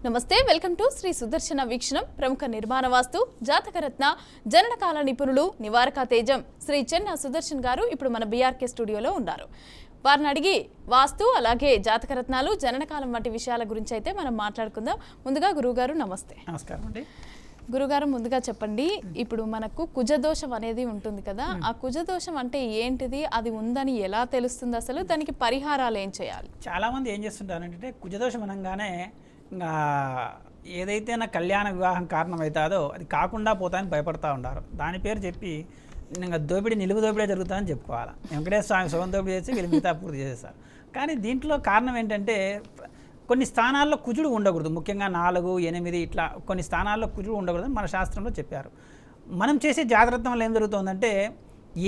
నమస్తే, welcome to Shri సుదర్శన వీక్షణం. ప్రముఖ నిర్మాణ వాస్తు జాతకరత్న జననకాల నిపుణులు నివారక తేజం శ్రీ చెన్న సుదర్శన్ గారు ఇప్పుడు మన బీఆర్కే స్టూడియోలో ఉన్నారు. వారిని అడిగి వాస్తు అలాగే జాతకరత్నాలు జననకాలం వంటి విషయాల గురించి అయితే మనం మాట్లాడుకుందాం. ముందుగా గురువుగారు నమస్తే. నమస్కారం అండి. గురుగారు ముందుగా చెప్పండి, ఇప్పుడు మనకు కుజదోషం అనేది ఉంటుంది కదా, ఆ కుజదోషం అంటే ఏంటిది, అది ఉందని ఎలా తెలుస్తుంది, అసలు దానికి పరిహారాలు ఏం చేయాలి? చాలామంది ఏం చేస్తుంటారంటే కుజదోషం అనగానే ఇంకా ఏదైతే నా కళ్యాణ వివాహం కారణమవుతుందో అది కాకుండా పోతానికి భయపడతా ఉంటారు. దాని పేరు చెప్పి ఇంకా నిలువు దోపిడీ జరుగుతుందని చెప్పుకోవాలి. వెంకటేశ్వర స్వామి సుగం దోపిడీ చేసి వీళ్ళు మిగతా పూర్తి చేసేస్తారు. కానీ దీంట్లో కారణం ఏంటంటే కొన్ని స్థానాల్లో కుజుడు ఉండకూడదు. ముఖ్యంగా 4, 8 ఇట్లా కొన్ని స్థానాల్లో కుజుడు ఉండకూడదని మన శాస్త్రంలో చెప్పారు. మనం చేసే జాగ్రత్తలో ఏం జరుగుతుందంటే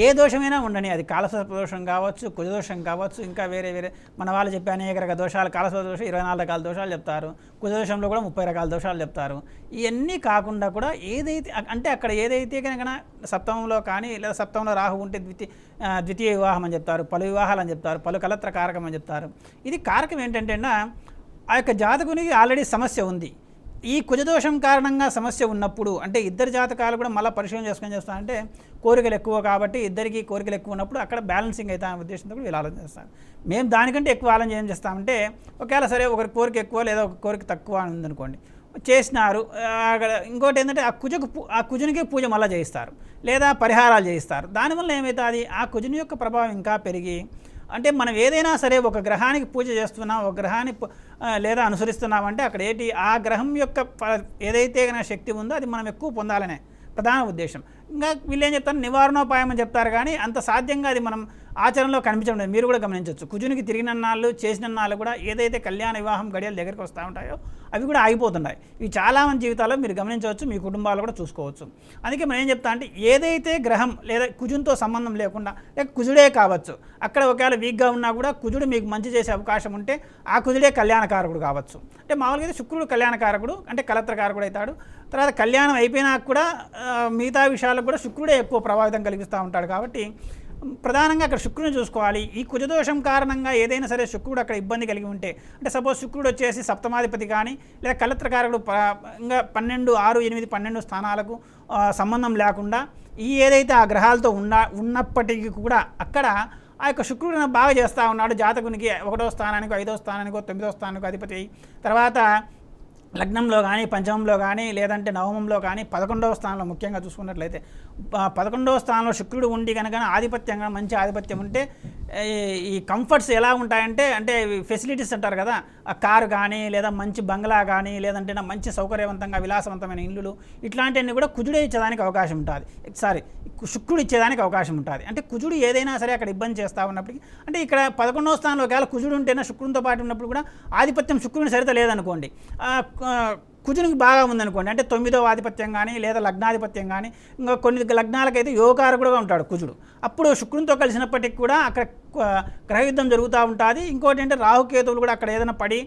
ఏ దోషమైనా ఉండని, అది కాలసర్ప దోషం కావచ్చు, కుజదోషం కావచ్చు, ఇంకా వేరే మన వాళ్ళు చెప్పే అనేక రకాల దోషాలు. కాలసర్ప దోషం 24 రకాల దోషాలు చెప్తారు, కుజదోషంలో కూడా 30 రకాల దోషాలు చెప్తారు. ఇవన్నీ కాకుండా కూడా ఏదైతే అంటే అక్కడ ఏదైతే కనుక సప్తమంలో కానీ లేదా సప్తమంలో రాహు ఉంటే ద్వితీయ వివాహం అని చెప్తారు, పలు వివాహాలు అని చెప్తారు, పలు కలత్ర కారకం అని చెప్తారు. ఇది కారకం ఏంటంటే ఆ యొక్క జాతకునికి ఆల్రెడీ సమస్య ఉంది. ఈ కుజదోషం కారణంగా సమస్య ఉన్నప్పుడు అంటే ఇద్దరు జాతకాలు కూడా మళ్ళీ పరిశీలన చేసుకొని చేస్తారంటే కోరికలు ఎక్కువ కాబట్టి ఇద్దరికి కోరికలు ఎక్కువ ఉన్నప్పుడు అక్కడ బ్యాలెన్సింగ్ అయితే అనే ఉద్దేశంతో కూడా వీళ్ళు ఆలోచన చేస్తాం. మేము దానికంటే ఎక్కువ ఆలోచన ఏం చేస్తామంటే ఒకవేళ సరే ఒకరి కోరిక ఎక్కువ లేదా ఒక కోరిక తక్కువ అని ఉందనుకోండి, చేసినారు. అక్కడ ఇంకోటి ఏంటంటే ఆ కుజునికి పూజ మళ్ళీ చేయిస్తారు లేదా పరిహారాలు చేయిస్తారు. దానివల్ల ఏమవుతుంది, ఆ కుజుని యొక్క ప్రభావం ఇంకా పెరిగి అంటే మనం ఏదైనా సరే ఒక గ్రహానికి పూజ చేస్తున్నాం, ఒక గ్రహాన్ని లేదా అనుసరిస్తున్నామంటే అక్కడ ఏంటి ఆ గ్రహం యొక్క ఏదైతే శక్తి ఉందో అది మనం ఎక్కువ పొందాలనే ప్రధాన ఉద్దేశం. ఇంకా వీళ్ళు ఏం చెప్తారు, నివారణోపాయం అని చెప్తారు. కానీ అంత సాధ్యంగా అది మనం ఆచరణలో కనిపించడం లేదు. మీరు కూడా గమనించవచ్చు, కుజునికి తిరిగిన నాళ్ళు చేసిన నాళ్ళు కూడా ఏదైతే కళ్యాణ వివాహం గడియలు దగ్గరికి వస్తూ ఉంటాయో అవి కూడా ఆగిపోతున్నాయి. ఇవి చాలామంది జీవితాల్లో మీరు గమనించవచ్చు, మీ కుటుంబాలు కూడా చూసుకోవచ్చు. అందుకే మనం ఏం చెప్తా అంటే ఏదైతే గ్రహం లేదా కుజునితో సంబంధం లేకుండా లేక కుజుడే కావచ్చు, అక్కడ ఒకవేళ వీక్గా ఉన్నా కూడా కుజుడు మీకు మంచి చేసే అవకాశం ఉంటే ఆ కుజుడే కళ్యాణకారకుడు కావచ్చు. అంటే మామూలుగా అయితే శుక్రుడు కళ్యాణకారకుడు అంటే కలత్రకారకుడు అవుతాడు. తర్వాత కళ్యాణం అయిపోయినాక కూడా మిగతా విషయాలకు కూడా శుక్రుడే ఎక్కువ ప్రభావితం కలిగిస్తూ ఉంటాడు. కాబట్టి ప్రధానంగా అక్కడ శుక్రుని చూసుకోవాలి. ఈ కుజదోషం కారణంగా ఏదైనా సరే శుక్రుడు అక్కడ ఇబ్బంది కలిగి ఉంటే, అంటే సపోజ్ శుక్రుడు వచ్చేసి సప్తమాధిపతి కానీ లేదా కలత్రకారకుడు ఇంకా 12, 6, 8, 12 స్థానాలకు సంబంధం లేకుండా ఈ ఏదైతే ఆ గ్రహాలతో ఉన్నప్పటికీ కూడా అక్కడ ఆ యొక్క శుక్రుడిని బాగా చేస్తూ ఉన్నాడు. జాతకునికి 1వ స్థానానికి, 5వ స్థానానికి, 9వ స్థానానికి అధిపతి. తర్వాత లగ్నంలో కానీ, పంచమంలో కానీ, లేదంటే నవమంలో కానీ, 11వ స్థానంలో ముఖ్యంగా చూసుకున్నట్లయితే 11వ స్థానంలో శుక్రుడు ఉండి కనుక ఆధిపత్యంగా మంచి ఆధిపత్యం ఉంటే ఈ కంఫర్ట్స్ ఎలా ఉంటాయంటే అంటే ఫెసిలిటీస్ అంటారు కదా, ఆ కారు కానీ లేదా మంచి బంగ్లా కానీ లేదంటే మంచి సౌకర్యవంతంగా విలాసవంతమైన ఇల్లులు ఇట్లాంటివన్నీ కూడా కుజుడే ఇచ్చేదానికి అవకాశం ఉంటుంది. శుక్రుడు ఇచ్చేదానికి అవకాశం ఉంటుంది. అంటే కుజుడు ఏదైనా సరే అక్కడ ఇబ్బంది చేస్తూ ఉన్నప్పటికీ, అంటే ఇక్కడ 11వ స్థానంలో ఒకవేళ కుజుడు ఉంటేనే శుక్రునితో పాటు ఉన్నప్పుడు కూడా ఆధిపత్యం శుక్రుని సరిత లేదనుకోండి, కుజునికి బాగా ఉందనుకోండి, అంటే 9వ ఆధిపత్యం కానీ లేదా లగ్నాధిపత్యం కానీ, ఇంకా కొన్ని లగ్నాలకైతే యోగకారకుడుగా ఉంటాడు కుజుడు. అప్పుడు శుక్రునితో కలిసినప్పటికీ కూడా అక్కడ గ్రహయుద్ధం జరుగుతూ ఉంటుంది. ఇంకోటి అంటే రాహుకేతువులు కూడా అక్కడ ఏదైనా పడి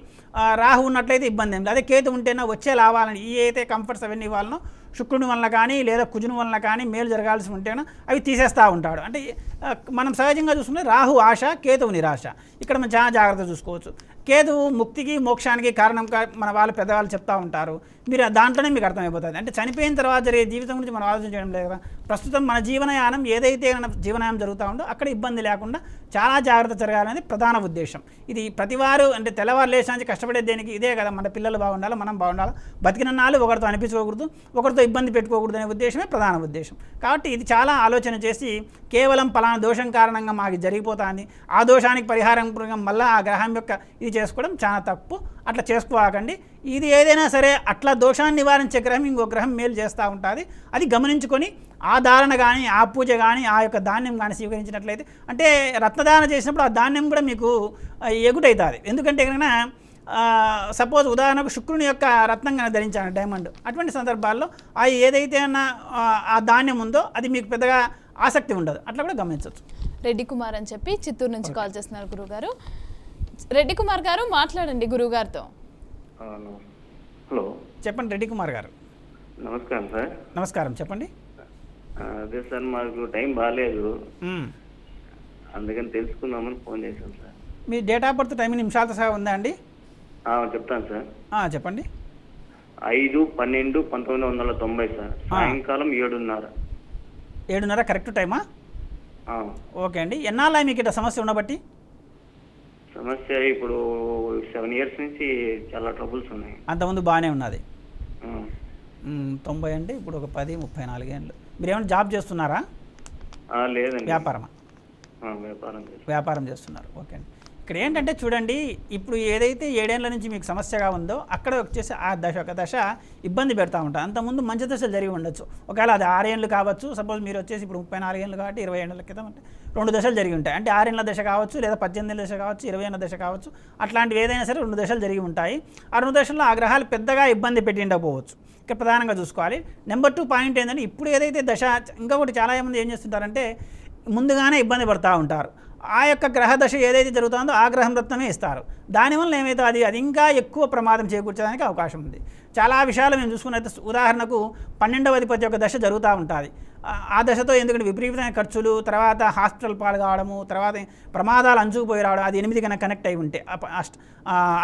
రాహు ఉన్నట్లయితే ఇబ్బంది ఏం లేదు. అదే కేతు ఉంటేనే వచ్చే లాభాలని ఈ అయితే కంఫర్ట్స్ అవన్నీ ఇవ్వాలనో శుక్రుని వలన కానీ లేదా కుజుని వలన కానీ మేలు జరగాల్సి ఉంటేనో అవి తీసేస్తూ ఉంటాడు. అంటే మనం సహజంగా చూసుకుంటే రాహు ఆశ, కేతువు నిరాశ. ఇక్కడ మనం చాలా జాగ్రత్త చూసుకోవచ్చు. కేతువు ముక్తికి మోక్షానికి కారణం మన వాళ్ళు పెద్దవాళ్ళు చెప్తూ ఉంటారు. మీరు దాంట్లోనే మీకు అర్థమైపోతుంది. అంటే చనిపోయిన తర్వాత జరిగే జీవితం గురించి మనం ఆలోచన చేయడం లేదు కదా. ప్రస్తుతం మన జీవనయానం ఏదైతే జీవనయానం జరుగుతూ ఉందో అక్కడ ఇబ్బంది లేకుండా చాలా జాగ్రత్త జరగాలనేది ప్రధాన ఉద్దేశం. ఇది ప్రతివారు అంటే తెల్లవారు లేచానికి కష్టపడే దేనికి ఇదే కదా, మన పిల్లలు బాగుండాలి, మనం బాగుండాలి, బతికిన నాళ్ళు ఒకరితో అనిపించుకోకూడదు, ఒకరితో ఇబ్బంది పెట్టుకోకూడదు అనే ఉద్దేశమే ప్రధాన ఉద్దేశం. కాబట్టి ఇది చాలా ఆలోచన చేసి కేవలం పలానా దోషం కారణంగా మాకు జరిగిపోతుంది, ఆ దోషానికి పరిహారం మళ్ళీ ఆ గ్రహం యొక్క ఇది చేసుకోవడం చాలా తప్పు. అట్లా చేసుకోకండి. ఇది ఏదైనా సరే అట్లా దోషాన్ని నివారించే గ్రహం ఇంకో గ్రహం మేలు చేస్తూ ఉంటుంది. అది గమనించుకొని ఆ ధారణ కానీ ఆ పూజ కానీ ఆ యొక్క ధాన్యం కానీ స్వీకరించినట్లయితే, అంటే రత్నదానం చేసినప్పుడు ఆ ధాన్యం కూడా మీకు ఎగుటవుతుంది. ఎందుకంటే కనుక సపోజ్ ఉదాహరణకు శుక్రుని యొక్క రత్నం కనుక ధరించాను డైమండ్, అటువంటి సందర్భాల్లో ఆ ఏదైతే ఆ ధాన్యం ఉందో అది మీకు పెద్దగా ఆసక్తి ఉండదు. అట్లా కూడా గమనించవచ్చు. రెడ్డి కుమార్ అని చెప్పి చిత్తూరు నుంచి కాల్ చేస్తున్నారు గురువుగారు. రెడ్డి కుమార్ గారు మాట్లాడండి గురువుగారితో. హలో, చెప్పండి రెడ్డి కుమార్ గారు. నమస్కారం సార్. నమస్కారం, చెప్పండి. అదే సార్, మాకు టైం బాగాలేదు, అందుకని తెలుసుకుందామని ఫోన్ చేశాను సార్. మీ డేట్ ఆఫ్ బర్త్ టైం నిమిషాలతో సహా ఉందా అండి? చెప్తాను సార్. చెప్పండి. 5/12/1990 సార్. సాయంకాలం 7:30. 7:30 కరెక్ట్ టైమా? ఓకే అండి. ఎన్నాళ్ళ మీకు ఇట్లా సమస్య ఉండబట్టి? సమస్య ఇప్పుడు 7 years నుంచి చాలా ట్రబుల్స్ ఉన్నాయి. అంతకుముందు బాగానే ఉన్నది. ఆ. 90 అంటే ఇప్పుడు ఒక 10-34 ఏళ్ళు. మీరు ఏమైనా జాబ్ చేస్తున్నారా? లేదండి. వ్యాపారమా? వ్యాపారం చేస్తున్నారు. ఓకే అండి. ఇక్కడ ఏంటంటే చూడండి, ఇప్పుడు ఏదైతే 7 ఏళ్ల నుంచి మీకు సమస్యగా ఉందో అక్కడ వచ్చేసి ఆ ఒక దశ ఇబ్బంది పెడతా ఉంటారు. అంతకుముందు మంచి దశలు జరిగి ఉండొచ్చు. ఒకవేళ అది 6 ఏళ్ళు కావచ్చు. సపోజ్ మీరు వచ్చేసి ఇప్పుడు 34 ఏళ్ళు కాబట్టి 20 ఏళ్ళ క్రితం అంటే 2 దశలు జరిగి ఉంటాయి. అంటే 6 ఏళ్ళ దశ కావచ్చు, లేదా 18 ఏళ్ళ దశ కావచ్చు, 20 ఏళ్ళ దశ కావచ్చు. అట్లాంటివి ఏదైనా సరే 2 దశలు జరిగి ఉంటాయి. ఆ 2 దశల్లో ఆ గ్రహాలు పెద్దగా ఇబ్బంది పెట్టి ఉండకపోవచ్చు. ఇక్కడ ప్రధానంగా చూసుకోవాలి. నెంబర్ 2 పాయింట్ ఏంటంటే, ఇప్పుడు ఏదైతే దశ, ఇంకొకటి చాలామంది ఏం చేస్తుంటారంటే ముందుగానే ఇబ్బంది పడుతూ ఉంటారు. ఆ యొక్క గ్రహ దశ ఏదైతే జరుగుతుందో ఆ గ్రహం రత్నమే ఇస్తారు. దానివల్ల ఏమైతే అది ఇంకా ఎక్కువ ప్రమాదం చేకూర్చడానికి అవకాశం ఉంది. చాలా విషయాలు మేము చూసుకున్నట్టు, ఉదాహరణకు 12వ అధిపతి యొక్క దశ జరుగుతూ ఉంటుంది. ఆ దశతో ఎందుకంటే విపరీతమైన ఖర్చులు, తర్వాత హాస్పిటల్ పాలు కావడము, తర్వాత ప్రమాదాలు అంచుకుపోయి రావడం, అది 8 కన్నా కనెక్ట్ అయి ఉంటే,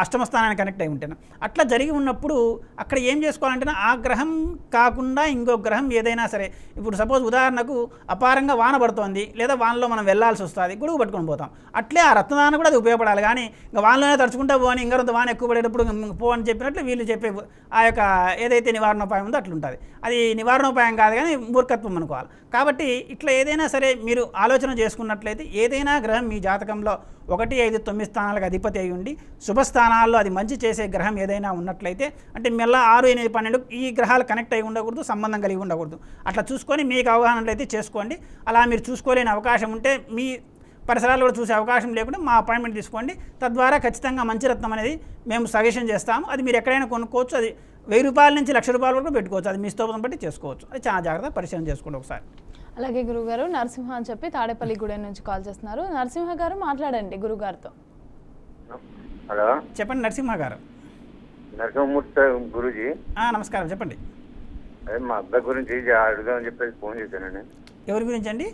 అష్టమ స్థానానికి కనెక్ట్ అయి ఉంటే, అట్లా జరిగి ఉన్నప్పుడు అక్కడ ఏం చేసుకోవాలంటే ఆ గ్రహం కాకుండా ఇంకో గ్రహం ఏదైనా సరే, ఇప్పుడు సపోజ్ ఉదాహరణకు అపారంగా వాన పడుతోంది, లేదా వానలో మనం వెళ్ళాల్సి వస్తుంది, గొడుగు పట్టుకొని పోతాం. అట్లే ఆ రత్నదానం కూడా అది ఉపయోగపడాలి. కానీ ఇంకా వానలోనే తడుచుకుంటూ పోని ఇంకొంత వాన ఎక్కువ పడేటప్పుడు పో అని చెప్పినట్లు వీళ్ళు చెప్పే ఆ యొక్క ఏదైతే నివారణోపాయం ఉందో అట్లుంటుంది. అది నివారణోపాయం కాదు, కానీ మూర్ఖత్వం అనుకోవాలి. కాబట్టి ఇట్లా ఏదైనా సరే మీరు ఆలోచన చేసుకున్నట్లయితే, ఏదైనా గ్రహం మీ జాతకంలో 1, 5, 9 స్థానాలకు అధిపతి అయి ఉండి శుభస్థానాల్లో అది మంచి చేసే గ్రహం ఏదైనా ఉన్నట్లయితే, అంటే మళ్ళీ 6, 8, 12 ఈ గ్రహాలు కనెక్ట్ అయి ఉండకూడదు, సంబంధం కలిగి ఉండకూడదు. అట్లా చూసుకొని మీకు అవగాహనలైతే చేసుకోండి. అలా మీరు చూసుకోలేని అవకాశం ఉంటే, మీ పరిసరాలు కూడా చూసే అవకాశం లేకుండా మా అపాయింట్మెంట్ తీసుకోండి. తద్వారా ఖచ్చితంగా మంచి రత్నం అనేది మేము సజెషన్ చేస్తాము. అది మీరు ఎక్కడైనా కొనుక్కోవచ్చు. అది 1000 రూపాయల నుంచి 1,00,000 రూపాయల వరకు పెట్టుకోవచ్చు. అది మీ స్తోమతను బట్టి చేసుకోవచ్చు. అది చాలా జాగ్రత్త పరిశీలన చేసుకోండి ఒకసారి. అలాగే గురుగారు, నరసింహ అని చెప్పి తాడేపల్లి గూడెం నుంచి కాల్ చేస్తున్నారు. నరసింహ గారు మాట్లాడండి గురుగారితో. హలో, చెప్పండి నరసింహ గారు. నరసింహమూర్తి గురూజీ. నమస్కారం, చెప్పండి. అదే మా అబ్బాయి గురించి అడుగుదామని చెప్పేసి ఫోన్ చేశానండి. ఎవరి గురించి అండి?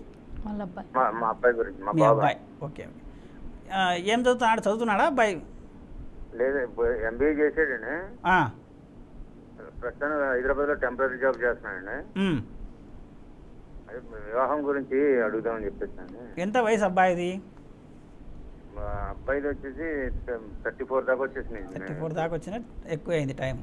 వాళ్ళ అబ్బాయి. మా అబ్బాయి గురించి. మా అబ్బాయి. ఓకే. ఏం చదువుతున్నాడా అబ్బాయి? లేదు, MBA చేసాడండి. ప్రస్తుతం హైదరాబాద్లో టెంపరీ జాబ్ చేస్తున్నానండి. అదే వివాహం గురించి అడుగుదామని చెప్పేసాను. ఎంత వయసు అబ్బాయిది? మా అబ్బాయిది వచ్చేసి 34 దాకా వచ్చేసింది. 34 దాకా వచ్చిన ఎక్కువ అయింది టైం.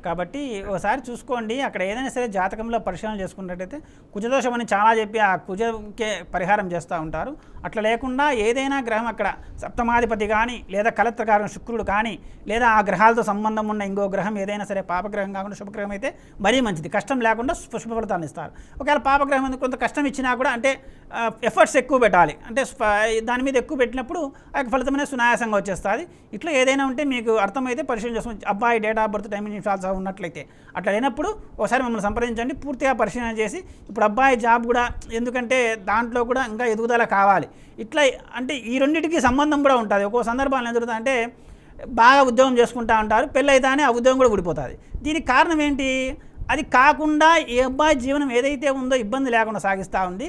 కాబట్టి ఒకసారి చూసుకోండి. అక్కడ ఏదైనా సరే జాతకంలో పరిశీలన చేసుకున్నట్టయితే కుజదోషం అని చాలా చెప్పి ఆ కుజకే పరిహారం చేస్తూ ఉంటారు. అట్లా లేకుండా ఏదైనా గ్రహం అక్కడ సప్తమాధిపతి కానీ, లేదా కలత్రకారం శుక్రుడు కానీ, లేదా ఆ గ్రహాలతో సంబంధం ఉన్న ఇంకో గ్రహం ఏదైనా సరే పాపగ్రహం కాకుండా శుభగ్రహం అయితే మరీ మంచిది. కష్టం లేకుండా శుభ ఫలితాలను ఇస్తారు. ఒకవేళ పాపగ్రహం కొంత కష్టం ఇచ్చినా కూడా, అంటే ఎఫర్ట్స్ ఎక్కువ పెట్టాలి, అంటే దాని మీద ఎక్కువ పెట్టినప్పుడు ఆ ఫలితం అనేది సునాయాసంగా వచ్చేస్తుంది. ఇట్లా ఏదైనా ఉంటే మీకు అర్థమైతే పరిశీలన చేసుకోండి. అబ్బాయి date of birth, timing false ఉన్నట్లయితే అట్లా లేనప్పుడు ఒకసారి మమ్మల్ని సంప్రదించండి. పూర్తిగా పరిశీలన చేసి, ఇప్పుడు అబ్బాయి జాబ్ కూడా, ఎందుకంటే దాంట్లో కూడా ఇంకా ఎదుగుదల కావాలి. ఇట్లా అంటే ఈ రెండింటికి సంబంధం కూడా ఉంటుంది. ఒక్కో సందర్భాలు ఏం జరుగుతుంది అంటే, బాగా ఉద్యోగం చేసుకుంటూ ఉంటారు, పెళ్ళైతేనే ఆ ఉద్యోగం కూడా ఊడిపోతుంది. దీనికి కారణం ఏంటి? అది కాకుండా ఈ అబ్బాయి జీవనం ఏదైతే ఉందో ఇబ్బంది లేకుండా సాగిస్తూ ఉంది.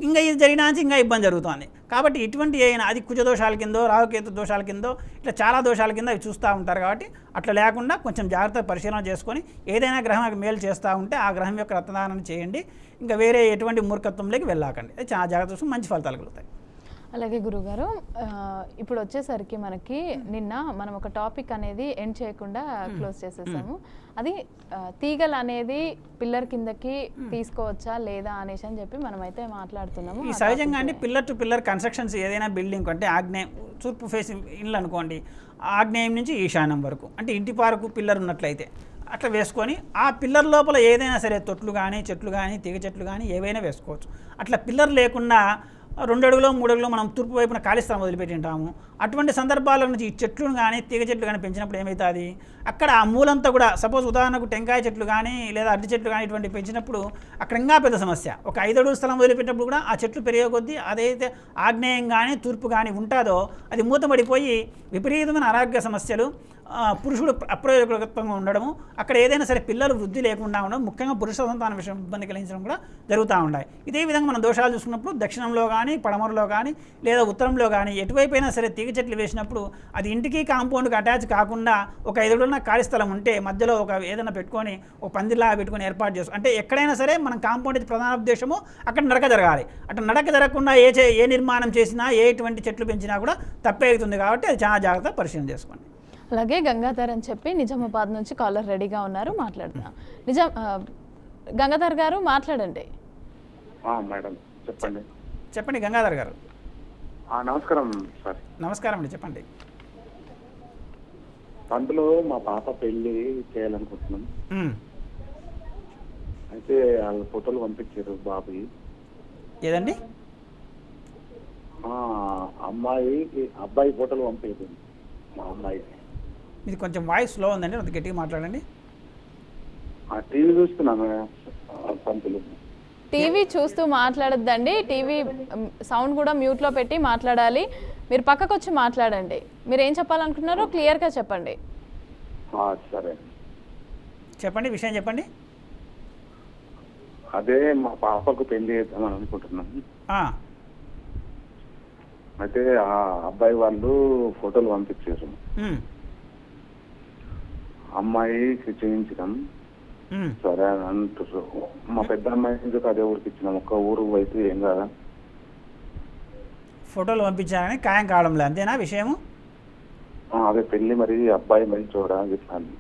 ఇంకా ఇది జరిగినా ఇంకా ఇబ్బంది జరుగుతుంది. కాబట్టి ఇటువంటి అయినా అది కుజదోషాల కిందో, రాహుకేతు దోషాల కిందో, ఇట్లా చాలా దోషాల కింద అవి చూస్తూ ఉంటారు. కాబట్టి అట్లా లేకుండా కొంచెం జాగ్రత్తగా పరిశీలన చేసుకొని ఏదైనా గ్రహం మేలు చేస్తూ ఉంటే ఆ గ్రహం యొక్క రక్తదానం చేయండి. ఇంకా వేరే ఎటువంటి మూర్ఖత్వంలోకి వెళ్ళాకండి. అది చాలా జాగ్రత్త చూసి మంచి ఫలితాలు కలుగుతాయి. అలాగే గురుగారు, ఇప్పుడు వచ్చేసరికి మనకి నిన్న మనం ఒక టాపిక్ అనేది ఎండ్ చేయకుండా క్లోజ్ చేసేసాము. అది తీగలు అనేది పిల్లర్ కిందకి తీసుకోవచ్చా లేదా అనేసి అని చెప్పి మనమైతే మాట్లాడుతున్నాము. ఈ సహజంగా అండి, పిల్లర్ టు పిల్లర్ కన్స్ట్రక్షన్స్ ఏదైనా బిల్డింగ్ అంటే ఆగ్నేయం, తూర్పు ఫేసింగ్ ఇల్లు అనుకోండి, ఆగ్నేయం నుంచి ఈశాన్యం వరకు, అంటే ఇంటి పారకు పిల్లర్ ఉన్నట్లయితే అట్లా వేసుకొని ఆ పిల్లర్ లోపల ఏదైనా సరే తొట్లు కానీ, చెట్లు కానీ, తీగ చెట్లు కానీ ఏవైనా వేసుకోవచ్చు. అట్లా పిల్లర్ లేకుండా 2 అడుగులో 3 అడుగులో మనం తూర్పు వైపున ఖాళీ స్థలం వదిలిపెట్టి ఉంటాము. అటువంటి సందర్భాల నుంచి ఈ చెట్లు కానీ, తీగ చెట్లు కానీ పెంచినప్పుడు ఏమవుతుంది, అక్కడ ఆ మూలంతా కూడా, సపోజ్ ఉదాహరణకు టెంకాయ చెట్లు కానీ, లేదా అరటి చెట్లు కానీ ఇటువంటి పెంచినప్పుడు అక్కడ ఇంకా పెద్ద సమస్య. ఒక 5 అడుగుల స్థలం వదిలిపెట్టినప్పుడు కూడా ఆ చెట్లు పెరిగే కొద్దీ అదైతే ఆగ్నేయం కానీ, తూర్పు కానీ ఉంటుందో అది మూతపడిపోయి విపరీతమైన ఆరోగ్య సమస్యలు, పురుషుడు అప్రయోజకత్వంగా ఉండడము, అక్కడ ఏదైనా సరే పిల్లలు వృద్ధి లేకుండా ఉండడం, ముఖ్యంగా పురుష సంతాన విషయం ఇబ్బంది కలిగించడం కూడా జరుగుతూ ఉంటాయి. ఇదే విధంగా మనం దోషాలు చూసుకున్నప్పుడు దక్షిణంలో కానీ పడమరలో కానీ లేదా ఉత్తరంలో కానీ ఎటువైపు అయినా సరే తీగ చెట్లు వేసినప్పుడు అది ఇంటికి కాంపౌండ్కి అటాచ్ కాకుండా ఒక ఎదురున్న ఖాళీ స్థలం ఉంటే మధ్యలో ఒక ఏదైనా పెట్టుకొని ఒక పందిలాగా పెట్టుకొని ఏర్పాటు చేస్తాం. అంటే ఎక్కడైనా సరే మనం కాంపౌండ్ ప్రధాన ఉద్దేశము అక్కడ నడక జరగాలి. అట్లా నడక జరగకుండా ఏ నిర్మాణం చేసినా ఎటువంటి చెట్లు పెంచినా కూడా తప్పే అవుతుంది. కాబట్టి అది చాలా జాగ్రత్త పరిశీలన చేసుకోండి. అలాగే గంగాధర్ అని చెప్పి నిజామాబాద్ నుంచి కాలర్ రెడీగా ఉన్నారు, మాట్లాడుతున్నాం. గంగాధర్ గారు మాట్లాడండి. మేడం చెప్పండి. చెప్పండి గంగాధర్ గారు. నమస్కారం సార్. నమస్కారం అండి, చెప్పండి. అందులో మా పాప పెళ్లి చేయాలనుకుంటున్నాం. అయితే వాళ్ళ ఫోటోలు పంపించారు బాబుకి. ఏదండి? అబ్బాయి ఫోటోలు పంపించారు మా అమ్మాయి. ఇది కొంచెం వాయిస్ స్లో ఉందండి, అంత గట్టిగా మాట్లాడండి. టీవీ చూస్తున్నాను పంతులు. టీవీ చూస్తూ మాట్లాడద్దండి, టీవీ సౌండ్ కూడా మ్యూట్లో పెట్టి మాట్లాడాలి. మీరు పక్కకు వచ్చి మాట్లాడండి. మీరు ఏం చెప్పాలనుకుంటున్నారో క్లియర్గా చెప్పండి. సరే చెప్పండి, విషయం చెప్పండి. అదే మా పాపకు పెళ్లి చేద్దామని అనుకుంటున్నాను. అయితే ఆ అబ్బాయి వాళ్ళు ఫోటోలు పంపించారు. అమ్మాయికి చేయించడం సరే అని అంటారు. మా పెద్ద అమ్మాయి ఎందుకు అదే ఊరికి ఇచ్చినాం, ఒక్క ఊరు అయితే ఏం కాదా? ఫోటోలు పంపించారని ఖాయం కావడంలో అంతేనా విషయము? అదే పెళ్లి మరి అబ్బాయి మరి చూడాలని చెప్పాను.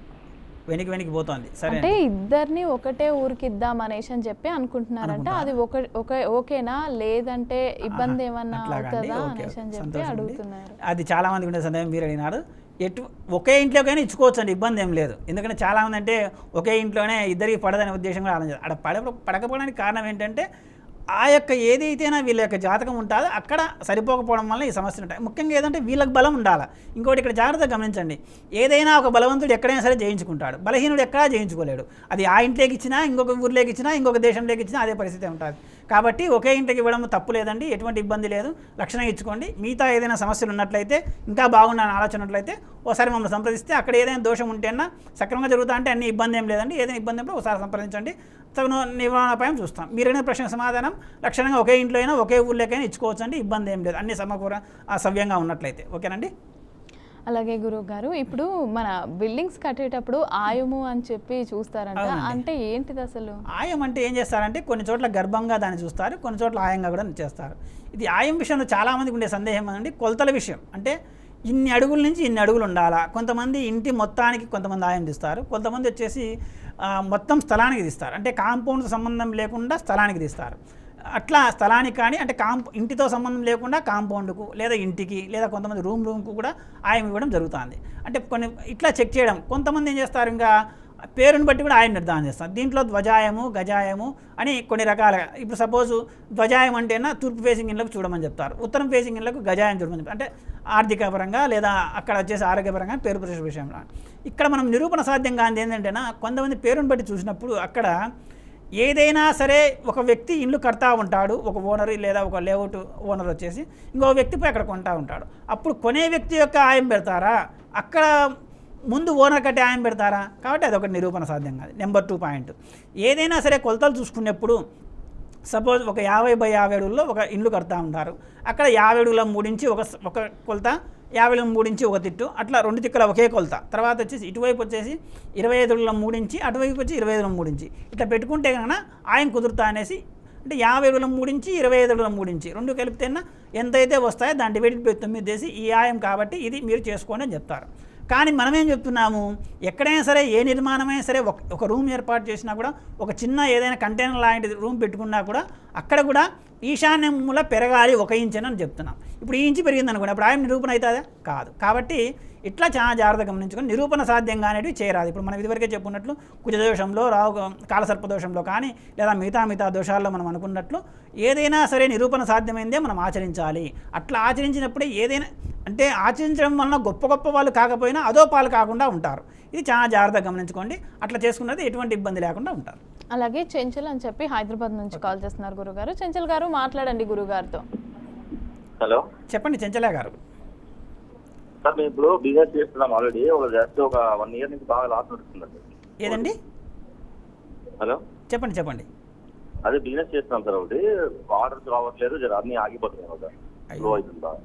వెనక్కి పోతోంది. సరే, అంటే ఇద్దరిని ఒకటే ఊరికి ఇద్దాం అనేసి అని చెప్పి అనుకుంటున్నారంట. అది ఓకేనా, లేదంటే ఇబ్బంది ఏమన్నా అవుతుందా అనేసి అని చెప్పి అడుగుతున్నారు. అది చాలా మంది ఉండే సందేహం మీరు అడిగినారు. ఒకే ఇంట్లోకైనా ఇచ్చుకోవచ్చు అండి, ఇబ్బంది ఏం లేదు. ఎందుకంటే చాలామంది అంటే ఒకే ఇంట్లోనే ఇద్దరికి పడదనే ఉద్దేశం కూడా ఆలోచించారు. అక్కడ పడకపోవడానికి కారణం ఏంటంటే ఆ యొక్క ఏదైతేనా వీళ్ళ యొక్క జాతకం ఉంటుందో అక్కడ సరిపోకపోవడం వల్ల ఈ సమస్యలు ఉంటాయి. ముఖ్యంగా ఏదంటే వీళ్ళకి బలం ఉండాలి. ఇంకోటి ఇక్కడ జాగ్రత్తగా గమనించండి, ఏదైనా ఒక బలవంతుడు ఎక్కడైనా సరే జయించుకుంటాడు, బలహీనుడు ఎక్కడా జయించుకోలేడు. అది ఆ ఇంట్లోకి ఇచ్చినా, ఇంకొక ఊర్లోకి ఇచ్చినా, ఇంకొక దేశంలోకి ఇచ్చినా అదే పరిస్థితి ఉంటుంది. కాబట్టి ఒకే ఇంటికి ఇవ్వడం తప్పు లేదండి, ఎటువంటి ఇబ్బంది లేదు. లక్షణంగా ఇచ్చుకోండి. మిగతా ఏదైనా సమస్యలు ఉన్నట్లయితే, ఇంకా బాగుండాలని ఆలోచన ఉన్నట్లయితే ఒకసారి మమ్మల్ని సంప్రదిస్తే, అక్కడ ఏదైనా దోషం ఉంటేనా సక్రమంగా జరుగుతా అంటే అన్ని ఇబ్బంది ఏం లేదండి. ఏదైనా ఇబ్బంది ఉంటే ఒకసారి సంప్రదించండి, తగిన నివారణోపాయం చూస్తాం. మీరైనా ప్రశ్న సమాధానం లక్షణంగా ఒకే ఇంట్లో అయినా ఒకే ఊళ్ళోకైనా ఇచ్చుకోవచ్చు అండి, ఇబ్బంది ఏం లేదు, అన్ని సమకూర సవ్యంగా ఉన్నట్లయితే. ఓకేనండి. అలాగే గురువు గారు, ఇప్పుడు మన బిల్డింగ్స్ కట్టేటప్పుడు ఆయుము అని చెప్పి చూస్తారంట, అంటే ఏంటిది అసలు? ఆయం అంటే ఏం చేస్తారంటే కొన్ని చోట్ల గర్భంగా దాన్ని చూస్తారు, కొన్ని చోట్ల ఆయంగా కూడా చేస్తారు. ఇది ఆయం విషయంలో చాలామందికి ఉండే సందేహం అండి, కొలతల విషయం. అంటే ఇన్ని అడుగుల నుంచి ఇన్ని అడుగులు ఉండాలా. కొంతమంది ఇంటి మొత్తానికి కొంతమంది ఆయం తీస్తారు, కొంతమంది వచ్చేసి మొత్తం స్థలానికి తీస్తారు. అంటే కాంపౌండ్ సంబంధం లేకుండా స్థలానికి తీస్తారు. అట్లా స్థలానికి కానీ అంటే ఇంటితో సంబంధం లేకుండా కాంపౌండ్కు లేదా ఇంటికి లేదా కొంతమంది రూమ్కు కూడా ఆయం ఇవ్వడం జరుగుతుంది. అంటే కొన్ని ఇట్లా చెక్ చేయడం. కొంతమంది ఏం చేస్తారు, ఇంకా పేరుని బట్టి కూడా ఆయన నిర్ధారణ చేస్తారు. దీంట్లో ధ్వజాయము, గజాయము అని కొన్ని రకాలుగా. ఇప్పుడు సపోజు ధ్వజాయం అంటేనా తూర్పు ఫేసింగ్ ఇళ్ళకు చూడమని చెప్తారు, ఉత్తరం ఫేసింగ్ ఇళ్ళకు గజాయం చూడమని చెప్తారు. అంటే ఆర్థిక పరంగా లేదా అక్కడ వచ్చేసి ఆరోగ్యపరంగా పేరు ప్రతిష్ట విషయంలో. ఇక్కడ మనం నిరూపణ సాధ్యం కానిది ఏంటంటేనా, కొంతమంది పేరుని బట్టి చూసినప్పుడు అక్కడ ఏదైనా సరే ఒక వ్యక్తి ఇల్లు కడతా ఉంటాడు, ఒక ఓనర్ లేదా ఒక లేఅవుట్ ఓనర్ వచ్చేసి ఇంకో వ్యక్తిపై అక్కడ కొంటా ఉంటాడు. అప్పుడు కొనే వ్యక్తి యొక్క ఆయం పెడతారా, అక్కడ ముందు ఓనర్ కట్టే ఆయం పెడతారా? కాబట్టి అదొక నిరూపణ సాధ్యం కాదు. నెంబర్ 2 పాయింట్, ఏదైనా సరే కొలతలు చూసుకునేప్పుడు సపోజ్ ఒక 50x50 అడుగుల్లో ఒక ఇల్లు కడతా ఉంటారు. అక్కడ 50 అడుగుల 3 ఇంచి ఒక కొలత, 50 అడుగుల 3 ఇంచి ఒక తిట్టు, అట్లా 2 తిక్కుల ఒకే కొలత. తర్వాత వచ్చేసి ఇటువైపు వచ్చేసి 25 అడుగుల 3 ఇంచి, అటువైపు వచ్చి 25 అడుగుల 3 ఇంచి. ఇట్లా పెట్టుకుంటే కనుక ఆయన కుదురుతా అనేసి, అంటే 50 అడుగుల 3 ఇంచి 25 అడుగుల 3 ఇంచి రెండు కలిపితేనా ఎంతైతే వస్తాయో దాన్ని డివైడెడ్ బై 9 చేసి ఈ ఆయం కాబట్టి ఇది మీరు చేసుకోండి అని చెప్తారు. కానీ మనమేం చెప్తున్నాము, ఎక్కడైనా సరే ఏ నిర్మాణమైనా సరే ఒక రూమ్ ఏర్పాటు చేసినా కూడా, ఒక చిన్న ఏదైనా కంటైనర్ లాంటి రూమ్ పెట్టుకున్నా కూడా అక్కడ కూడా ఈశాన్యముల పెరగాలి 1 ఇంచ్ అని చెప్తున్నాం. ఇప్పుడు ఈ ఇంచు పెరిగింది అనుకోండి, అప్పుడు ఆయన నిరూపణ అవుతుందా? కాదు. కాబట్టి ఇట్లా చాలా జాగ్రత్తగా గమనించుకొని నిరూపణ సాధ్యంగా అనేవి చేయరాదు. ఇప్పుడు మనం ఇదివరకే చెప్పుకున్నట్లు కుజదోషంలో, కాలసర్పదోషంలో కానీ లేదా మిగతా దోషాల్లో మనం అనుకున్నట్లు ఏదైనా సరే నిరూపణ సాధ్యమైందే మనం ఆచరించాలి. అట్లా ఆచరించినప్పుడే ఏదైనా, అంటే ఆచరించడం వలన గొప్ప వాళ్ళు కాకపోయినా అదో పాలు కాకుండా ఉంటారు. ఇది చాలా జాగ్రత్తగా గమనించుకోండి. అట్లా చేసుకున్నది ఎటువంటి ఇబ్బంది లేకుండా ఉంటారు. అలాగే చెంచల్ అని చెప్పి హైదరాబాద్ నుంచి కాల్ చేస్తున్నారు గురుగారు. చెంచల్ గారు మాట్లాడండి గురుగారితో. హలో, చెప్పండి చెంచల గారు. సార్ మేము ఇప్పుడు బిజినెస్ చేస్తున్నాం ఆల్రెడీ ఒక 1 year నుంచి బాగా లాస్ నడుస్తుందండి. ఏదండి? హలో చెప్పండి. అదే బిజినెస్ చేస్తున్నాం సార్, ఒకటి ఆర్డర్స్ రావట్లేదు, అన్ని ఆగిపోతున్నాయి కదా, స్లో అవుతుంది బాగా.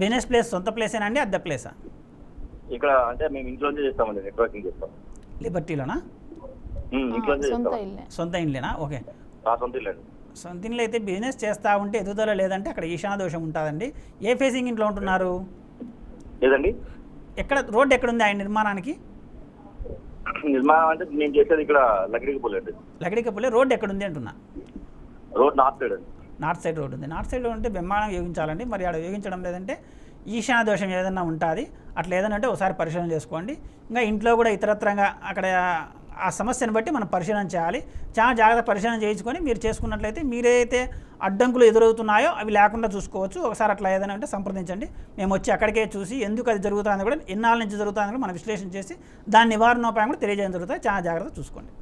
బిజినెస్ ప్లేస్ సొంత ప్లేసేనా అండి, అద్దె ప్లేసా? ఇక్కడ అంటే మేము ఇంట్లోనే చేస్తామండి, నెట్వర్కింగ్ చేస్తాం. లిబర్టీలోనా? ఇంట్లోనే సొంత చేస్తాం. ఇల్లే. సొంత ఇండ్లేనా? ఓకే. సొంత ఇల్లండి. సొంత ఇంట్లో అయితే బిజినెస్ చేస్తూ ఉంటే ఎదుగుదల లేదంటే అక్కడ ఈశాన దోషం ఉంటుందండి. ఏ ఫేసింగ్ ఇంట్లో ఉంటున్నారు? లేదండి, ఎక్కడ రోడ్డు ఎక్కడుంది ఆయన నిర్మాణానికి? నిర్మాణం అంటే మేము చేసేది ఇక్కడ లగ్డికి అండి. లగడికప్పులే రోడ్డు ఎక్కడుంది అంటున్నా? రోడ్ నార్త్ సైడ్ అండి. నార్త్ సైడ్ రోడ్డు ఉంది. నార్త్ సైడ్ ఉంటే బ్రహ్మాండంగా యోగించాలండి. మరి ఆడ యోగించడం లేదంటే ఈశాన దోషం ఏదన్నా ఉంటుంది. అట్లా ఏదైనా అంటే ఒకసారి పరిశీలన చేసుకోండి. ఇంకా ఇంట్లో కూడా ఇతరత్రంగా అక్కడ ఆ సమస్యను బట్టి మనం పరిశీలన చేయాలి. చాలా జాగ్రత్త పరిశీలన చేయించుకొని మీరు చేసుకున్నట్లయితే మీరైతే అడ్డంకులు ఎదురవుతున్నాయో అవి లేకుండా చూసుకోవచ్చు. ఒకసారి అట్లా ఏదైనా అంటే సంప్రదించండి. మేము వచ్చి అక్కడికే చూసి ఎందుకు అది జరుగుతుందని కూడా, ఎన్నాళ్ళ నుంచి జరుగుతుందని కూడా మనం విశ్లేషణ చేసి దాని నివారణోపాయం కూడా తెలియజేయడం జరుగుతుంది. చాలా జాగ్రత్త చూసుకోండి.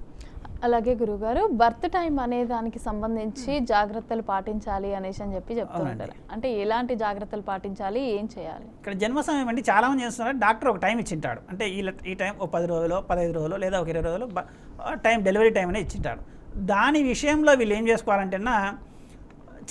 అలాగే గురుగారు, బర్త్ టైం అనే దానికి సంబంధించి జాగ్రత్తలు పాటించాలి అనేసి అని చెప్తూ ఉంటారు. అంటే ఎలాంటి జాగ్రత్తలు పాటించాలి, ఏం చేయాలి? ఇక్కడ జన్మ సమయం అండి చాలామంది చేస్తున్నారు. డాక్టర్ ఒక టైం ఇచ్చింటాడు. అంటే ఈ టైం ఒక 10 రోజులు 15 రోజులు లేదా ఒక 20 రోజులు టైం, డెలివరీ టైం అనేది ఇచ్చింటాడు. దాని విషయంలో వీళ్ళు ఏం చేసుకోవాలంటేనా,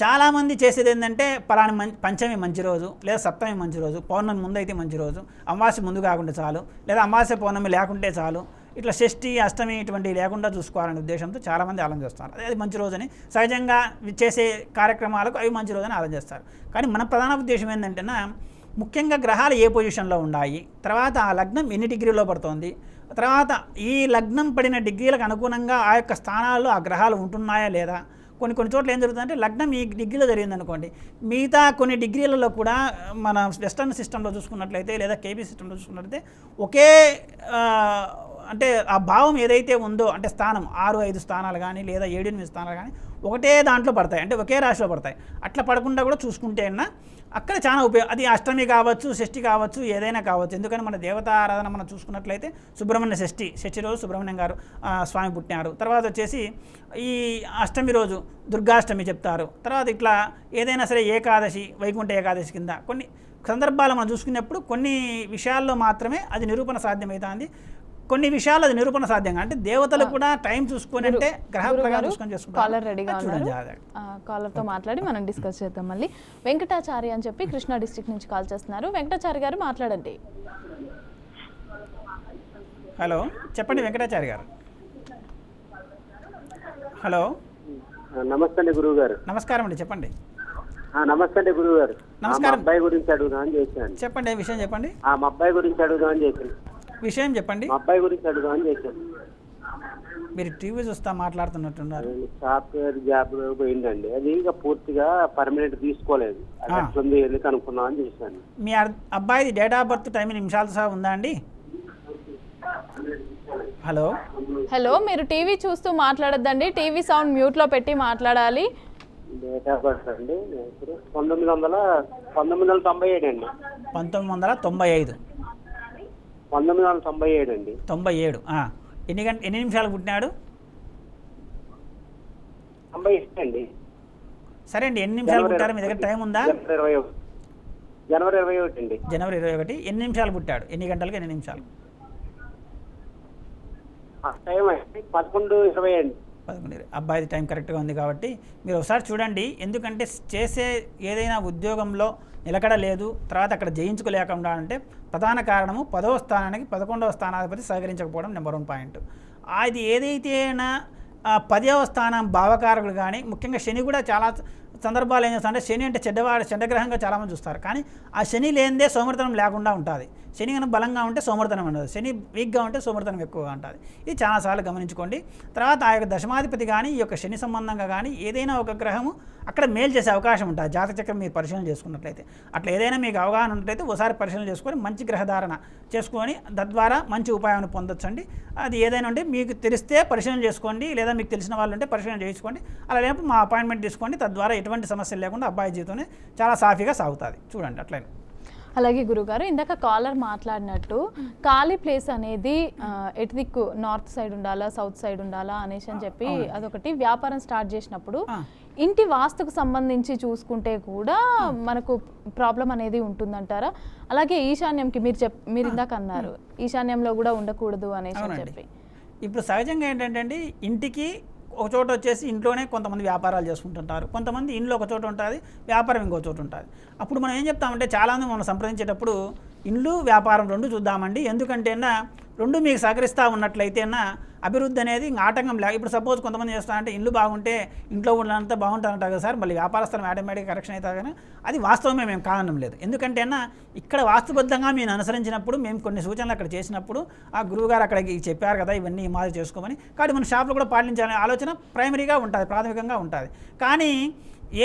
చాలామంది చేసేది ఏంటంటే పలాని పంచమి మంచి రోజు లేదా సప్తమి మంచి రోజు, పౌర్ణమి ముందు అయితే మంచి రోజు, అమావాస్య ముందు కాకుండా చాలు, లేదా అమావాస్య పౌర్ణమి లేకుంటే చాలు, ఇట్లా షష్ఠి అష్టమి ఇటువంటివి లేకుండా చూసుకోవాలనే ఉద్దేశంతో చాలామంది ఆలోచన చేస్తారు. అది మంచి రోజని సహజంగా చేసే కార్యక్రమాలకు అవి మంచి రోజని ఆలోచన చేస్తారు. కానీ మన ప్రధాన ఉద్దేశం ఏంటంటేనా, ముఖ్యంగా గ్రహాలు ఏ పొజిషన్లో ఉన్నాయి, తర్వాత ఆ లగ్నం ఎన్ని డిగ్రీలో పడుతోంది, తర్వాత ఈ లగ్నం పడిన డిగ్రీలకు అనుగుణంగా ఆ యొక్క స్థానాల్లో ఆ గ్రహాలు ఉంటున్నాయా లేదా. కొన్ని చోట్ల ఏం జరుగుతుందంటే లగ్నం ఈ డిగ్రీలో జరిగిందనుకోండి, మిగతా కొన్ని డిగ్రీలలో కూడా మన వెస్టర్న్ సిస్టంలో చూసుకున్నట్లయితే లేదా కేబీ సిస్టంలో చూసుకున్నట్లయితే ఒకే అంటే ఆ భావం ఏదైతే ఉందో, అంటే స్థానం 6-5 స్థానాలు కానీ లేదా 7-8 స్థానాలు కానీ ఒకటే దాంట్లో పడతాయి, అంటే ఒకే రాశిలో పడతాయి. అట్లా పడకుండా కూడా చూసుకుంటే అక్కడ చాలా ఉపయోగం. అది అష్టమి కావచ్చు, షష్ఠి కావచ్చు, ఏదైనా కావచ్చు. ఎందుకని మన దేవతా ఆరాధన మనం చూసుకున్నట్లయితే సుబ్రహ్మణ్య షష్ఠి రోజు సుబ్రహ్మణ్యం గారు స్వామి పుట్టినారు. తర్వాత వచ్చేసి ఈ అష్టమి రోజు దుర్గాష్టమి చెప్తారు. తర్వాత ఇట్లా ఏదైనా సరే ఏకాదశి, వైకుంఠ ఏకాదశి కింద కొన్ని సందర్భాలు మనం చూసుకున్నప్పుడు కొన్ని విషయాల్లో మాత్రమే అది నిరూపణ సాధ్యమవుతుంది. కొన్ని విషయాలు అది నిరూపణ సాధ్యంగా, అంటే దేవతలు కూడా టైం చూసుకొని అంటే గ్రహ ప్రకారం చూసుకొని చేసుకుంటారు. కాలర్ రెడీగా ఉన్నారు, కాలర్తో మాట్లాడి మనం డిస్కస్ చేద్దాం. మళ్ళీ వెంకటాచారి అని చెప్పి కృష్ణా డిస్ట్రిక్ట్ నుంచి కాల్ చేస్తున్నారు. వెంకటాచారి గారు మాట్లాడండి. హలో, చెప్పండి వెంకటాచారి గారు. హలో, నమస్తే అండి గురువు గారు. నమస్కారం అండి, చెప్పండి. నమస్తే అండి గురువు గారు. నమస్కారం. మా అబ్బాయి గురించి అడుగుదామని చేశాను. చెప్పండి, విషయం చెప్పండి. మా అబ్బాయి గురించి అడుగుదామని చేశాను. విషయం చెప్పండి. మా అబ్బాయి గురించి అడుగుదామని చేశాను. మీరు టీవీ చూస్తా మాట్లాడుతున్నట్టున్నారు. సాఫ్ట్వేర్ జాబ్ పోయిందండి, అది ఇంకా పూర్తిగా పర్మనెంట్ తీసుకోలేదు. అది ఎట్లుంది ఎందుకు అనుకున్నామని చేశాను. మీ అబ్బాయిది డేట్ ఆఫ్ బర్త్ టైం నిమిషాలు సహా ఉందా అండి? హలో హలో, మీరు టీవీ చూస్తూ మాట్లాడొద్దండి, టీవీ సౌండ్ మ్యూట్లో పెట్టి మాట్లాడాలి. డేట్ ఆఫ్ బర్త్ అండి 1997 అండి. 1995. 1997 అండి. 97. ఎన్ని నిమిషాలు పుట్టినాడు? 97 అండి. సరే అండి, ఎన్ని నిమిషాలు పుట్టారు? మీ దగ్గర టైం ఉందా? జనవరి 21 అండి. జనవరి 21. ఎన్ని నిమిషాలు పుట్టాడు? ఎన్ని గంటలకు, ఎన్ని నిమిషాలు? టైం 11:20 అండి. 11. అబ్బాయిది టైం కరెక్ట్గా ఉంది కాబట్టి మీరు ఒకసారి చూడండి. ఎందుకంటే చేసే ఏదైనా ఉద్యోగంలో నిలకడ లేదు, తర్వాత అక్కడ జయించుకోలేకుండా అంటే ప్రధాన కారణము 10వ స్థానానికి 11వ స్థానాధిపతి సహకరించకపోవడం నెంబర్ 1 పాయింట్. అది ఏదైతేనా 10వ స్థానం భావకారకులు కానీ, ముఖ్యంగా శని కూడా చాలా సందర్భాలు ఏం చేస్తారంటే, శని అంటే చెడ్డగ్రహంగా చాలామంది చూస్తారు. కానీ ఆ శని లేనిదే సోమరితనం లేకుండా ఉంటుంది. శని కనుక బలంగా ఉంటే సోమరితనం ఉండదు, శని వీక్గా ఉంటే సోమరితనం ఎక్కువగా ఉంటుంది. ఇది చాలాసార్లు గమనించుకోండి. తర్వాత ఆ యొక్క దశమాధిపతి కానీ ఈ యొక్క శని సంబంధంగా కానీ ఏదైనా ఒక గ్రహము అక్కడ మేలు చేసే అవకాశం ఉంటుంది. జాతక చక్రం మీరు పరిశీలన చేసుకున్నట్లయితే, అట్లా ఏదైనా మీకు అవగాహన ఉన్నట్లయితే ఒకసారి పరిశీలన చేసుకొని మంచి గ్రహధారణ చేసుకొని తద్వారా మంచి ఉపాయాన్ని పొందొచ్చండి. అది ఏదైనా ఉంటే మీకు తెలిస్తే పరిశీలన చేసుకోండి, లేదా మీకు తెలిసిన వాళ్ళు ఉంటే పరిశీలన చేయించుకోండి. అలా లేకపోతే మా అపాయింట్మెంట్ తీసుకోండి. తద్వారా ఎటువంటి సమస్యలు లేకుండా అబ్బాయి జీవితంలో చాలా సాఫీగా సాగుతుంది. చూడండి అట్లనే. అలాగే గురుగారు ఇందాక కాలర్ మాట్లాడినట్టు ఖాళీ ప్లేస్ అనేది ఎటు దిక్కు నార్త్ సైడ్ ఉండాలా సౌత్ సైడ్ ఉండాలా అనేసి అని చెప్పి అదొకటి వ్యాపారం స్టార్ట్ చేసినప్పుడు ఇంటి వాస్తుకు సంబంధించి చూసుకుంటే కూడా మనకు ప్రాబ్లం అనేది ఉంటుందంటారా? అలాగే ఈశాన్యంకి మీరు ఇందాక అన్నారు ఈశాన్యంలో కూడా ఉండకూడదు అనేసి అని చెప్పి. ఇప్పుడు సహజంగా ఏంటంటే ఇంటికి ఒక చోట వచ్చేసి ఇంట్లోనే కొంతమంది వ్యాపారాలు చేసుకుంటుంటారు, కొంతమంది ఇంట్లో ఒక చోట ఉంటుంది, వ్యాపారం ఇంకో చోట ఉంటుంది. అప్పుడు మనం ఏం చెప్తామంటే చాలామంది మనం సంప్రదించేటప్పుడు ఇల్లు వ్యాపారం రెండు చూద్దామండి, ఎందుకంటేనా రెండు మీకు సహకరిస్తూ ఉన్నట్లయితేనా అభివృద్ధి అనేది ఆటంకం లేక. ఇప్పుడు సపోజ్ కొంతమంది చేస్తారంటే ఇల్లు బాగుంటే ఇంట్లో ఉన్నంత బాగుంటుందంటారు కదా సార్, మళ్ళీ వ్యాపారస్థలం ఆటోమేటిక్ కరెక్షన్ అవుతుంది కానీ అది వాస్తవమే, మేము కారణం లేదు. ఎందుకంటేనా ఇక్కడ వాస్తుబద్ధంగా మేము అనుసరించినప్పుడు మేము కొన్ని సూచనలు అక్కడ చేసినప్పుడు ఆ గురువుగారు అక్కడికి చెప్పారు కదా ఇవన్నీ మాది చేసుకోమని, కాబట్టి మన షాప్లో కూడా పాటించాలనే ఆలోచన ప్రైమరీగా ఉంటుంది, ప్రాథమికంగా ఉంటుంది. కానీ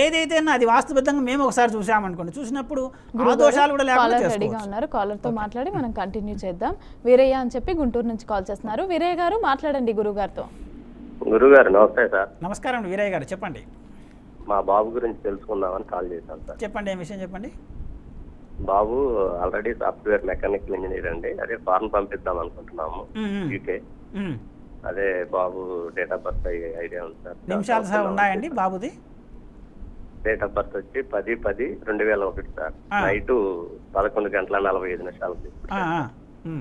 ఏదైతే అది వాస్తుబద్ధంగా మేము ఒకసారి చూసామనుకోండి, చూసినప్పుడు ఆ దోషాలు కూడా లేకుండా రెడీగా ఉన్నారు. కాలర్తో మాట్లాడి మనం కంటిన్యూ చేద్దాం. వీరయ్య అని చెప్పి గుంటూరు నుంచి కాల్ చేస్తున్నారు. వీరయ్య గారు మాట్లాడండి గురుగారితో. గురుగారు నమస్తే సార్. నమస్కారం వీరయ్య గారు, చెప్పండి. మా బాబు గురించి తెలుసుకుందామని కాల్ చేశాను సార్. చెప్పండి, ఏం విషయం చెప్పండి. బాబు ఆల్రెడీ సాఫ్ట్వేర్ మెకానికల్ ఇంజనీర్ అండి. అదే ఫారెన్ పంపిద్దాం అనుకుంటున్నాము యూకే. అదే బాబు డేట్ ఆఫ్ బర్త్ ఐడియా ఉంది సార్? నిమిషాలు సార్ ఉన్నాయండి బాబుది? డేట్ ఆఫ్ బర్త్ వచ్చి 10/10/2001 సార్. నైట్ 11:45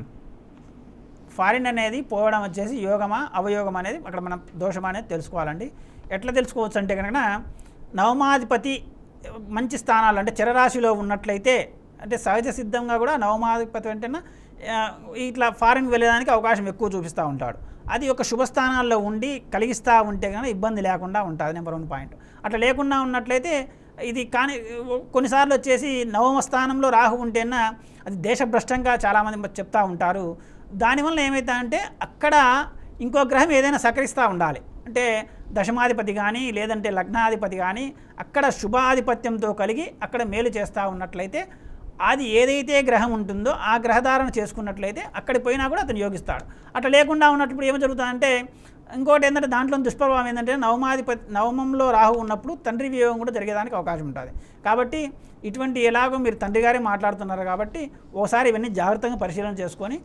ఫారిన్ అనేది పోవడం వచ్చేసి యోగమా అవయోగం అనేది అక్కడ మనం దోషమా అనేది తెలుసుకోవాలండి. ఎట్లా తెలుసుకోవచ్చు అంటే కనుక నవమాధిపతి మంచి స్థానాలు అంటే చరరాశిలో ఉన్నట్లయితే, అంటే సహజ సిద్ధంగా కూడా నవమాధిపతి అంటేనా ఇట్లా ఫారిన్కి వెళ్ళడానికి అవకాశం ఎక్కువ చూపిస్తూ ఉంటాడు. అది ఒక శుభస్థానాల్లో ఉండి కలిగిస్తూ ఉంటే కనుక ఇబ్బంది లేకుండా ఉంటుంది. Number 1 point. అట్లా లేకుండా ఉన్నట్లయితే ఇది కానీ కొన్నిసార్లు వచ్చేసి నవమ స్థానంలో రాహు ఉంటేనా అది దేశభ్రష్టంగా చాలామంది చెప్తూ ఉంటారు. దానివల్ల ఏమవుతుందంటే అక్కడ ఇంకో గ్రహం ఏదైనా సహకరిస్తూ ఉండాలి. అంటే దశమాధిపతి కానీ లేదంటే లగ్నాధిపతి కానీ అక్కడ శుభాధిపత్యంతో కలిగి అక్కడ మేలు చేస్తూ ఉన్నట్లయితే అది ఏదైతే గ్రహం ఉంటుందో ఆ గ్రహధారణ చేసుకున్నట్లయితే అక్కడికి పోయినా కూడా అతను యోగిస్తాడు. అట్లా లేకుండా ఉన్నప్పుడు ఏమి జరుగుతుందంటే ఇంకోటి ఏంటంటే దాంట్లో దుష్ప్రభావం ఏంటంటే నవమంలో రాహు ఉన్నప్పుడు తండ్రి వియోగం కూడా జరిగేదానికి అవకాశం ఉంటుంది. కాబట్టి ఇటువంటి ఎలాగో మీరు తండ్రి గారే మాట్లాడుతున్నారు కాబట్టి ఓసారి ఇవన్నీ జాగ్రత్తగా పరిశీలన చేసుకొని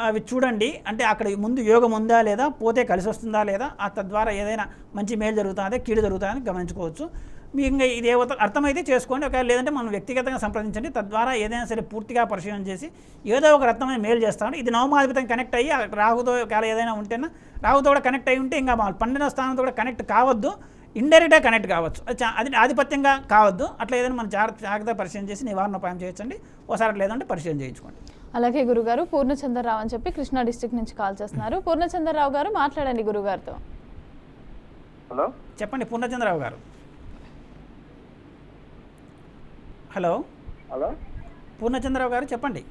అవి చూడండి. అంటే అక్కడ ముందు యోగం ఉందా లేదా, పోతే కలిసి వస్తుందా లేదా, తద్వారా ఏదైనా మంచి మేలు జరుగుతుందా కీడు జరుగుతుందని గమనించుకోవచ్చు. మీకు ఇంకా ఇది అర్థమైతే చేసుకోండి, ఒకవేళ లేదంటే మనం వ్యక్తిగతంగా సంప్రదించండి. తద్వారా ఏదైనా సరే పూర్తిగా పరిశీలన చేసి ఏదో ఒక రత్నమైన మేలు చేస్తాను. ఇది నవమాధిపతం కనెక్ట్ అయ్యి రాహుతో ఒకవేళ ఏదైనా ఉంటేనా రాహుతో కూడా కనెక్ట్ అయ్యి ఉంటే ఇంకా 12వ స్థానంతో కూడా కనెక్ట్ కావద్దు, ఇండైరెక్ట్గా కనెక్ట్ కావచ్చు, అది ఆధిపత్యంగా కావద్దు. అట్లా ఏదైనా మనం జాగ్రత్త పరిశీలన చేసి నివారణ ఉపాయం చేయొచ్చండి. ఒకసారి లేదంటే పరిశీలన చేయించుకోండి. అలాగే గురుగారు పూర్ణచంద్రరావు అని చెప్పి కృష్ణా డిస్ట్రిక్ట్ నుంచి కాల్ చేస్తున్నారు. పూర్ణచంద్రరావు గారు మాట్లాడండి గురుగారితో. హలో చెప్పండి పూర్ణచంద్రరావు గారు. హలో హలో పూర్ణచంద్రరావు గారు చెప్పండి.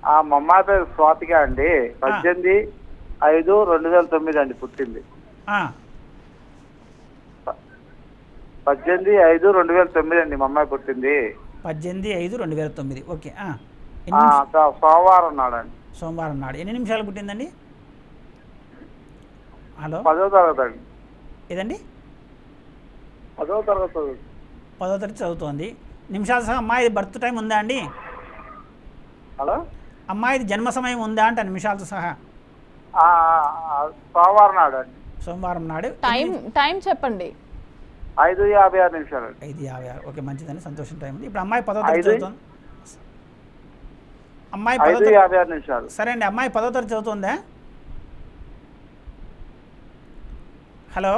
మా అమ్మాయి పేరు స్వాతిక అండి. 18/5/2009 అండి పుట్టింది. 18/5/2009 అండి మా అమ్మాయి పుట్టింది. 18/5/2009. ఓకే. సోమవారం నాడండి. సోమవారం నాడు. ఎన్ని నిమిషాలు పుట్టిందండి? హలో 10వ తరగతి అండి. ఏదండి? 10వ తరగతి. 10వ తరగతి చదువుతోంది. నిమిషాలు సహా అమ్మాయి బర్త్ టైం ఉందా అండి? హలో అమ్మాయిది జన్మ సమయం ఉందా అంట నిమిషాలతో సహా? సోమవారం నాడు అండి. సోమవారం నాడు. టైం చెప్పండి. 5:56 5:56. ఓకే, మంచిదండి, సంతోషం టైం ఉంది. ఇప్పుడు అమ్మాయి 10వ తరగతి చదువుతుంది. అమ్మాయి 5:56 సరే అండి, అమ్మాయి 10వ తరగతి చదువుతుందా? హలో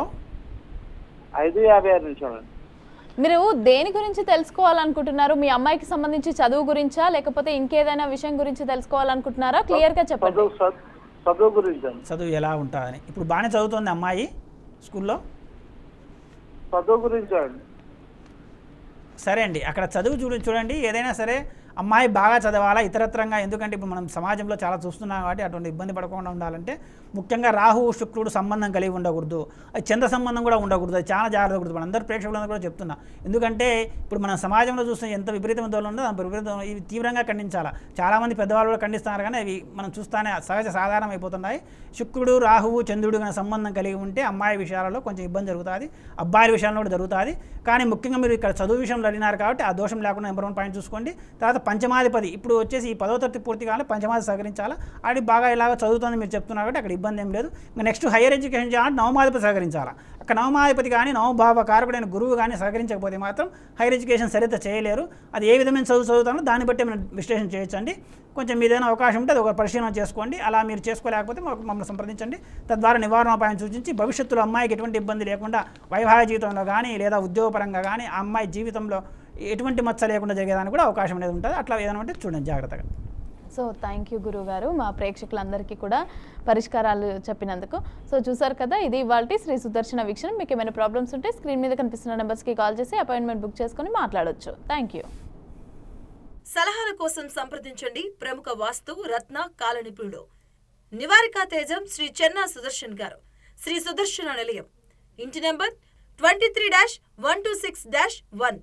5:56 మీరు దేని గురించి తెలుసుకోవాలనుకుంటున్నారు? మీ అమ్మాయికి సంబంధించి చదువు గురించా లేకపోతే ఇంకేదైనా విషయం గురించి తెలుసుకోవాలనుకుంటున్నారా? క్లియర్గా చెప్పండి. చదువు గురించి. చదువు ఎలా ఉంటుందని. ఇప్పుడు బాగానే చదువుతుంది అమ్మాయి స్కూల్లో? చదువు గురించి అండి. సరే అండి, అక్కడ చదువు చూడండి. ఏదైనా సరే అమ్మాయి బాగా చదవాలా ఇతరత్రంగా, ఎందుకంటే ఇప్పుడు మనం సమాజంలో చాలా చూస్తున్నాం కాబట్టి అటువంటి ఇబ్బంది పడకుండా ఉండాలంటే ముఖ్యంగా రాహువు శుక్రుడు సంబంధం కలిగి ఉండకూడదు, అది చంద్ర సంబంధం కూడా ఉండకూడదు. అది చాలా జాగ్రత్త కూడదు. మన అందరూ ప్రేక్షకులందరూ కూడా చెప్తున్నా. ఎందుకంటే ఇప్పుడు మన సమాజంలో చూస్తే ఎంత విపరీతమైన ధోరణి ఉందో అంత విపరీతం ఇవి తీవ్రంగా ఖండించాలా. చాలామంది పెద్దవాళ్ళు కూడా ఖండిస్తున్నారు, కానీ అవి మనం చూస్తానే సహజ సాధారణం అయిపోతున్నాయి. శుక్రుడు రాహువు చంద్రుడు కానీ సంబంధం కలిగి ఉంటే అమ్మాయి విషయాలలో కొంచెం ఇబ్బంది జరుగుతుంది, అబ్బాయిల విషయంలో కూడా జరుగుతుంది. కానీ ముఖ్యంగా మీరు ఇక్కడ చదువు విషయంలో అడిగినారు కాబట్టి ఆ దోషం లేకుండా నెంబర్ 1 పాయింట్ చూసుకోండి. తర్వాత పంచమాధిపతి ఇప్పుడు వచ్చేసి ఈ 10వ తరగతి పూర్తి కావాలి, పంచమాది సహకరించాలా. అది బాగా ఇలాగ చదువుతుంది మీరు చెప్తున్నారు కాబట్టి అక్కడ ఇబ్బంది ఏం లేదు. ఇంకా నెక్స్ట్ హైయర్ ఎడ్యుకేషన్ చేయాలంటే నవమాధిపతి సహకరించాలా. అక్కడ నవమాధిపతి కానీ నవభావ కారకుడైన గురువు కానీ సహకరించకపోతే మాత్రం హైయర్ ఎడ్యుకేషన్ సరిగ్గా చేయలేరు. అది ఏ విధమైన చదువుతానో దాన్ని బట్టి మనం విశ్లేషణ చేయొచ్చండి. కొంచెం మీదైనా అవకాశం ఉంటే అది ఒక పరిశీలన చేసుకోండి. అలా మీరు చేసుకోలేకపోతే మమ్మల్ని సంప్రదించండి. తద్వారా నివారణోపాయం సూచించి భవిష్యత్తులో అమ్మాయికి ఎటువంటి ఇబ్బంది లేకుండా వైవాహిక జీవితంలో కానీ లేదా ఉద్యోగపరంగా కానీ ఆ అమ్మాయి జీవితంలో ఎటువంటి మచ్చ లేకుండా జరిగేదానికి కూడా అవకాశం అనేది ఉంటుంది. అట్లా ఏదైనా ఉంటే చూడండి జాగ్రత్తగా. సో థ్యాంక్ యూ గురువుగారు, మా ప్రేక్షకులందరికీ కూడా పరిష్కారాలు చెప్పినందుకు. సో చూసారు కదా, ఇది ఇవాల్టి శ్రీ సుదర్శన వీక్షణం. మీకు ఏమైనా ప్రాబ్లమ్స్ ఉంటే స్క్రీన్ మీద కనిపిస్తున్న నెంబర్స్కి కాల్ చేసి అపాయింట్మెంట్ బుక్ చేసుకొని మాట్లాడొచ్చు. Thank you. సలహాల కోసం సంప్రదించండి ప్రముఖ వాస్తు రత్న కాల నిపుణుడు నివారికా తేజం శ్రీ చెన్నా సుదర్శన్ గారు, శ్రీ సుదర్శన నిలయం, ఇంటి నెంబర్ 23-126-1,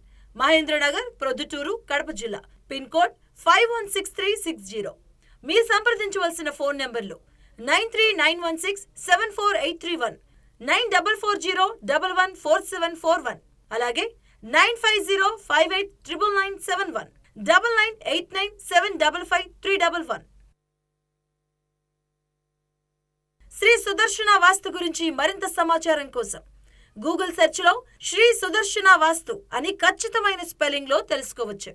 మహేంద్రనగర్, ప్రొద్దుటూరు, కడప జిల్లా. Pin code 516360. మీరు సంప్రదించవలసిన ఫోన్ నెంబర్లు 9391674831, 9440114741, అలాగే 9505899971, 9989755311. శ్రీ సుదర్శన వాస్తు గురించి మరింత సమాచారం కోసం గూగుల్ సెర్చ్లో శ్రీ సుదర్శన వాస్తు అని ఖచ్చితమైన స్పెల్లింగ్లో తెలుసుకోవచ్చు.